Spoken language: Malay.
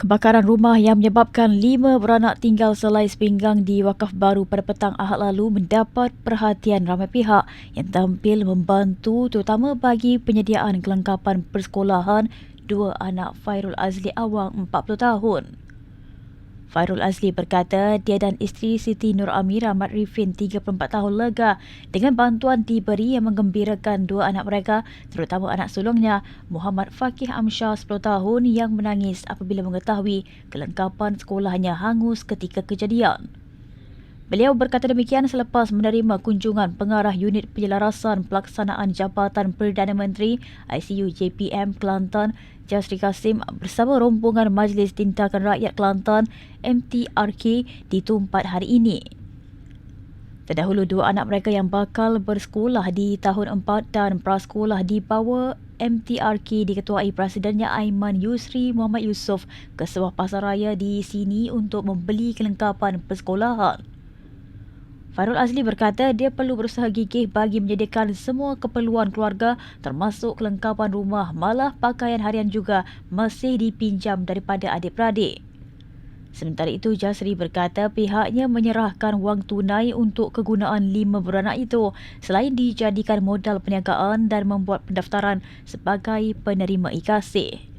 Kebakaran rumah yang menyebabkan 5 beranak tinggal selai sepinggang di Wakaf Baru pada petang Ahad lalu mendapat perhatian ramai pihak yang tampil membantu terutama bagi penyediaan kelengkapan persekolahan dua anak Fairul Azli Awang 40 tahun. Fairul Azli berkata dia dan isteri Siti Nur Amira Mat Rifin 34 tahun lega dengan bantuan diberi yang menggembirakan dua anak mereka, terutama anak sulungnya Muhammad Fakih Amsyar 10 tahun yang menangis apabila mengetahui kelengkapan sekolahnya hangus ketika kejadian. Beliau berkata demikian selepas menerima kunjungan pengarah unit penyelarasan pelaksanaan Jabatan Perdana Menteri ICU JPM Kelantan Jasri Kasim bersama rombongan Majlis Tindakan Rakyat Kelantan MTRK di Tumpat hari ini. Terdahulu dua anak mereka yang bakal bersekolah di tahun 4 dan prasekolah dibawa MTRK diketuai Presidennya Aiman Yusri Muhammad Yusof ke sebuah pasaraya di sini untuk membeli kelengkapan persekolahan. Fairul Azli berkata dia perlu berusaha gigih bagi menyediakan semua keperluan keluarga termasuk kelengkapan rumah, malah pakaian harian juga masih dipinjam daripada adik-beradik. Sementara itu, Jasri berkata pihaknya menyerahkan wang tunai untuk kegunaan 5 beranak itu selain dijadikan modal perniagaan dan membuat pendaftaran sebagai penerima IKASih.